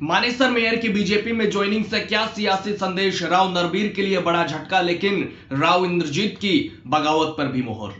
Manesar mayor की BJP में joining से क्या सियासी संदेश? राव नरबीर के लिए बड़ा झटका, लेकिन राव इंद्रजीत की बगावत पर भी मोहर।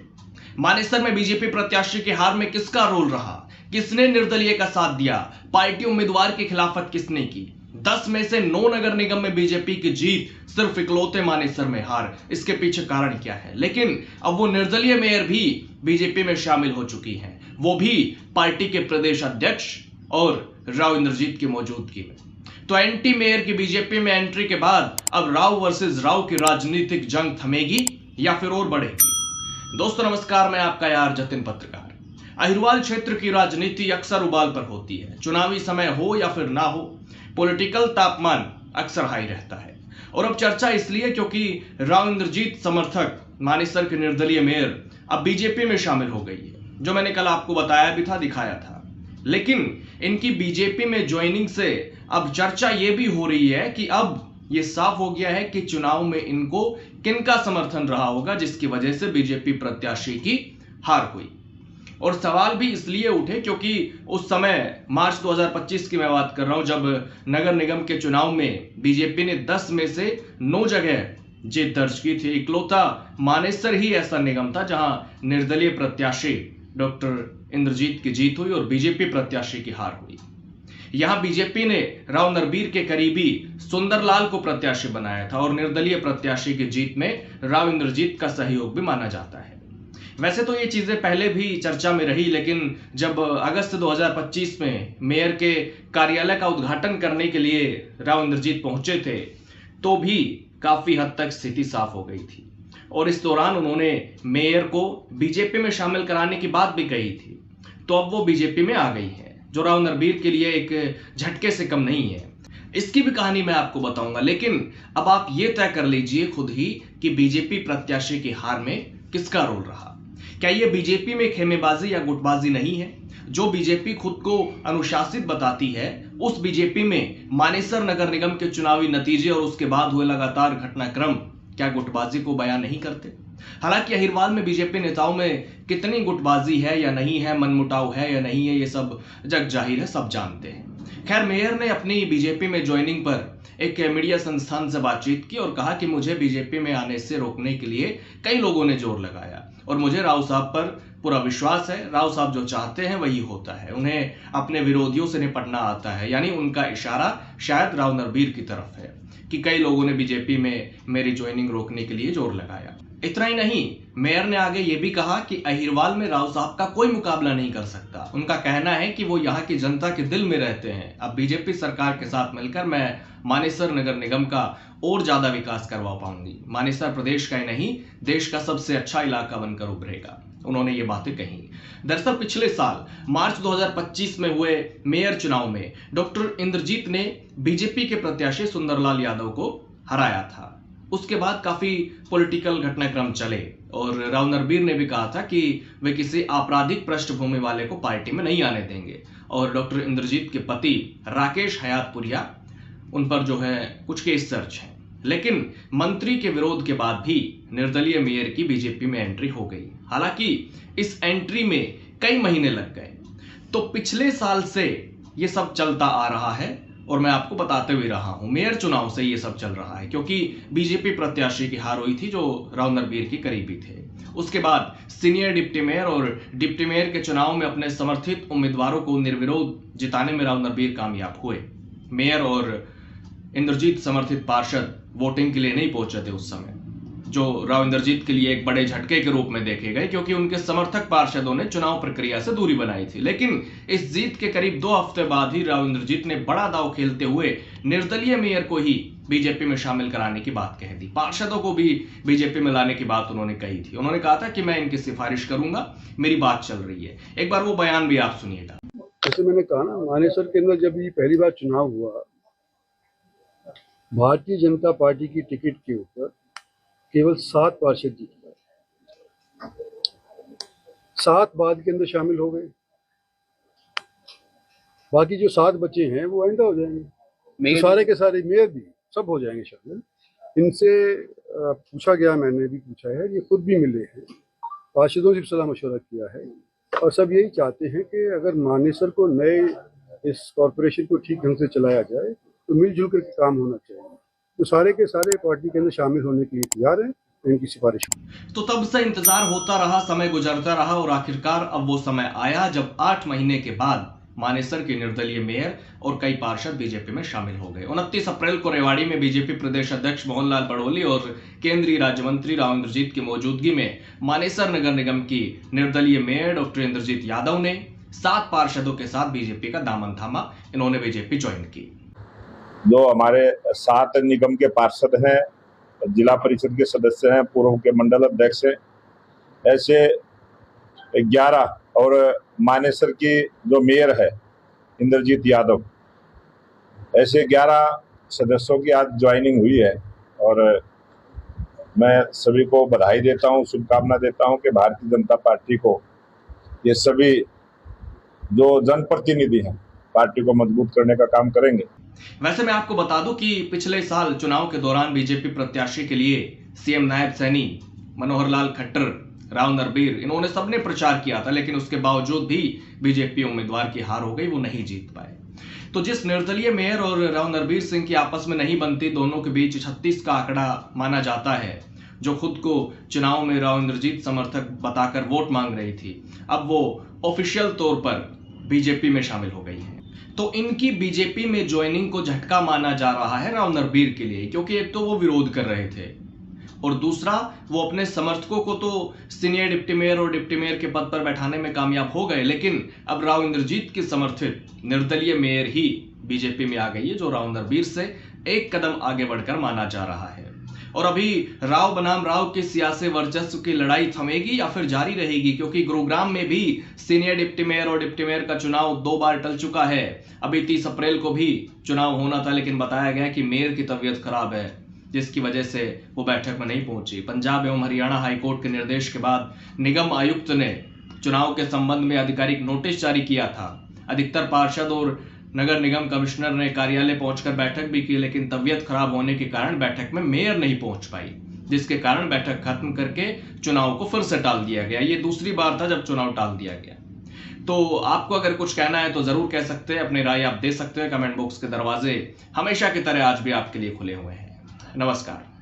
मानेसर में बीजेपी प्रत्याशी की हार में किसका रोल रहा? किसने निर्दलीय का साथ दिया? पार्टी उम्मीदवार की खिलाफत किसने की? 10 में से 9 नगर निगम में बीजेपी की जीत, सिर्फ इकलौते मानेसर में हार। इसके पीछे कारण क्या है? लेकिन अब वो निर्दलीय मेयर भी बीजेपी में शामिल हो चुकी हैं, वो भी पार्टी के प्रदेश अध्यक्ष और राव इंद्रजीत की मौजूदगी में। तो एंटी मेयर की बीजेपी में एंट्री के बाद अब राव वर्सेस राव की राजनीतिक जंग थमेगी या फिर और बढ़ेगी? दोस्तों नमस्कार, मैं आपका यार जतिन पत्रकार। अहिरवाल क्षेत्र की राजनीति अक्सर उबाल पर होती है। चुनावी समय हो या फिर ना हो, पॉलिटिकल तापमान अक्सर हाई रहता है। और अब चर्चा इसलिए क्योंकि राव इंद्रजीत समर्थक मानेसर के निर्दलीय मेयर अब बीजेपी में शामिल हो गई है, जो मैंने कल आपको बताया भी था, दिखाया था। लेकिन इनकी बीजेपी में ज्वाइनिंग से अब चर्चा यह भी हो रही है कि अब यह साफ हो गया है कि चुनाव में इनको किनका समर्थन रहा होगा, जिसकी वजह से बीजेपी प्रत्याशी की हार हुई। और सवाल भी इसलिए उठे क्योंकि उस समय मार्च 2025 की मैं बात कर रहा हूं, जब नगर निगम के चुनाव में बीजेपी ने 10 में से 9 जगह जीत दर्ज की थी। इकलौता मानेसर ही ऐसा निगम था जहां निर्दलीय प्रत्याशी डॉक्टर इंद्रजीत की जीत हुई और बीजेपी प्रत्याशी की हार हुई। यहां बीजेपी ने राव नरबीर के करीबी सुंदरलाल को प्रत्याशी बनाया था और निर्दलीय प्रत्याशी की जीत में राव इंद्रजीत का सहयोग भी माना जाता है। वैसे तो ये चीजें पहले भी चर्चा में रही, लेकिन जब अगस्त 2025 में मेयर के कार्यालय का उद्घाटन करने के लिए राव इंद्रजीत पहुंचे थे, तो भी काफी हद तक स्थिति साफ हो गई थी। और इस दौरान उन्होंने मेयर को बीजेपी में शामिल कराने की बात भी कही थी। तो अब वो बीजेपी में आ गई है, जो राव नरबीर के लिए एक झटके से कम नहीं है। इसकी भी कहानी मैं आपको बताऊंगा, लेकिन अब आप ये तय कर लीजिए खुद ही कि बीजेपी प्रत्याशी की हार में किसका रोल रहा। क्या ये बीजेपी में खेमेबाजी या गुटबाजी नहीं है? जो बीजेपी खुद को अनुशासित बताती है, उस बीजेपी में मानेसर नगर निगम के चुनावी नतीजे और उसके बाद हुए लगातार घटनाक्रम क्या गुटबाजी को बयान नहीं करते? हालांकि अहिरवाल में बीजेपी नेताओं में कितनी गुटबाजी है या नहीं है, मनमुटाव है या नहीं है, ये सब जग जाहिर है, सब जानते हैं। खैर, मेयर ने अपनी बीजेपी में ज्वाइनिंग पर एक मीडिया संस्थान से बातचीत की और कहा कि मुझे बीजेपी में आने से रोकने के लिए कई लोगों ने जोर लगाया और मुझे राव साहब पर पूरा विश्वास है। राव साहब जो चाहते हैं वही होता है। उन्हें अपने विरोधियों से निपटना आता है। यानी उनका इशारा शायद राव नरबीर की तरफ है कि कई लोगों ने बीजेपी में मेरी ज्वाइनिंग रोकने के लिए जोर लगाया। इतना ही नहीं, मेयर ने आगे ये भी कहा कि अहिरवाल में राव साहब का कोई मुकाबला नहीं कर सकता। उनका कहना है कि वो यहाँ की जनता के दिल में रहते हैं। अब बीजेपी सरकार के साथ मिलकर मैं मानेसर नगर निगम का और ज्यादा विकास करवा पाऊंगी। मानेसर प्रदेश का ही नहीं, देश का सबसे अच्छा इलाका बनकर उभरेगा। उन्होंने ये बातें कही। दरअसल पिछले साल मार्च 2025 में हुए मेयर चुनाव में डॉक्टर इंद्रजीत ने बीजेपी के प्रत्याशी सुंदरलाल यादव को हराया था। उसके बाद काफी पॉलिटिकल घटनाक्रम चले और राव नरबीर ने भी कहा था कि वे किसी आपराधिक पृष्ठभूमि वाले को पार्टी में नहीं आने देंगे। और डॉक्टर इंद्रजीत के पति राकेश हयातपुरिया, उन पर जो है कुछ केस दर्ज हैं। लेकिन मंत्री के विरोध के बाद भी निर्दलीय मेयर की बीजेपी में एंट्री हो गई। हालांकि इस एंट्री में कई महीने लग गए। तो पिछले साल से ये सब चलता आ रहा है और मैं आपको बताते भी रहा हूं। मेयर चुनाव से ये सब चल रहा है क्योंकि बीजेपी प्रत्याशी की हार हुई थी जो राव नरबीर की करीबी थे। उसके बाद सीनियर डिप्टी मेयर और डिप्टी मेयर के चुनाव में अपने समर्थित उम्मीदवारों को निर्विरोध जिताने में राव नरबीर कामयाब हुए। मेयर और इंद्रजीत समर्थित पार्षद वोटिंग के लिए नहीं पहुंचे थे उस समय, जो राव इंद्रजीत के लिए एक बड़े झटके के रूप में देखे गए क्योंकि उनके समर्थक पार्षदों ने चुनाव प्रक्रिया से दूरी बनाई थी। लेकिन इस जीत के करीब 2 हफ्ते बाद ही राव इंद्रजीत ने बड़ा दांव खेलते हुए निर्दलीय मेयर को ही बीजेपी में शामिल कराने की बात कह दी। पार्षदों को भी बीजेपी में लाने की बात उन्होंने कही थी। उन्होंने कहा था कि मैं इनकी सिफारिश करूंगा, मेरी बात चल रही है। एक बार वो बयान भी आप सुनिएगा। जैसे मैंने कहा ना, मानेसर के अंदर जब ये पहली बार चुनाव हुआ, भारतीय जनता पार्टी की टिकट के ऊपर केवल 7 पार्षद जीत पाए। 7 बाद के अंदर शामिल हो गए। बाकी जो 7 बचे हैं वो आइंदा हो जाएंगे। तो सारे के सारे मेयर भी सब हो जाएंगे शामिल। इनसे पूछा गया, मैंने भी पूछा है, ये खुद भी मिले हैं, पार्षदों से भी सलाह मशवरा किया है और सब यही चाहते हैं कि अगर मानेसर को नए इस कॉरपोरेशन को ठीक ढंग से चलाया जाए तो मिलजुल कर काम होना चाहिए। तो सारे के सारे पार्टी के अंदर शामिल होने के लिए तैयार हैं, इनकी सिफारिश। तो तब से इंतजार होता रहा, समय गुजरता रहा और आखिरकार अब वो समय आया जब 8 महीने के बाद मानेसर के निर्दलीय मेयर और कई पार्षद बीजेपी में शामिल हो गए। 29 अप्रैल को रेवाड़ी में बीजेपी प्रदेश अध्यक्ष मोहनलाल बड़ोली और केंद्रीय राज्य मंत्री राव इंद्रजीत की मौजूदगी में मानेसर नगर निगम की निर्दलीय मेयर डॉक्टर इंद्रजीत यादव ने 7 पार्षदों के साथ बीजेपी का दामन थामा। इन्होंने बीजेपी ज्वाइन की। जो हमारे 7 निगम के पार्षद हैं, जिला परिषद के सदस्य हैं, पूर्व के मंडल अध्यक्ष हैं, ऐसे 11 और मानेसर की जो मेयर है इंद्रजीत यादव, ऐसे 11 सदस्यों की आज ज्वाइनिंग हुई है। और मैं सभी को बधाई देता हूं, शुभकामना देता हूं कि भारतीय जनता पार्टी को ये सभी जो जनप्रतिनिधि हैं पार्टी को मजबूत करने का काम करेंगे। वैसे मैं आपको बता दूं कि पिछले साल चुनाव के दौरान बीजेपी प्रत्याशी के लिए सीएम नायब सैनी, मनोहर लाल खट्टर, राव नरबीर, इन्होंने सबने प्रचार किया था, लेकिन उसके बावजूद भी बीजेपी उम्मीदवार की हार हो गई, वो नहीं जीत पाए। तो जिस निर्दलीय मेयर और राव नरबीर सिंह की आपस में नहीं बनती, दोनों के बीच 36 का आंकड़ा माना जाता है, जो खुद को चुनाव में राव इंद्रजीत समर्थक बताकर वोट मांग रही थी, अब वो ऑफिशियल तौर पर बीजेपी में शामिल हो गई है। तो इनकी बीजेपी में ज्वाइनिंग को झटका माना जा रहा है राव नरबीर के लिए, क्योंकि एक तो वो विरोध कर रहे थे और दूसरा वो अपने समर्थकों को तो सीनियर डिप्टी मेयर और डिप्टी मेयर के पद पर बैठाने में कामयाब हो गए, लेकिन अब राव इंद्रजीत की समर्थित निर्दलीय मेयर ही बीजेपी में आ गई है, जो राव नरबीर से एक कदम आगे बढ़कर माना जा रहा है। और अभी राव बनाम राव के सियासी वर्चस्व की लड़ाई थमेगी या फिर जारी रहेगी, क्योंकि गुरुग्राम में भी सीनियर डिप्टी मेयर और डिप्टी मेयर का चुनाव 2 बार टल चुका है। अभी 30 अप्रैल को भी चुनाव होना था, लेकिन बताया गया कि मेयर की तबीयत खराब है, जिसकी वजह से वो बैठक में नहीं पहुंची। पंजाब एवं हरियाणा हाईकोर्ट के निर्देश के बाद निगम आयुक्त ने चुनाव के संबंध में आधिकारिक नोटिस जारी किया था। अधिकतर पार्षद और नगर निगम कमिश्नर ने कार्यालय पहुंचकर बैठक भी की, लेकिन तबीयत खराब होने के कारण बैठक में मेयर नहीं पहुंच पाई, जिसके कारण बैठक खत्म करके चुनाव को फिर से टाल दिया गया। ये दूसरी बार था जब चुनाव टाल दिया गया। तो आपको अगर कुछ कहना है तो जरूर कह सकते हैं, अपनी राय आप दे सकते हैं। कमेंट बॉक्स के दरवाजे हमेशा की तरह आज भी आपके लिए खुले हुए हैं। नमस्कार।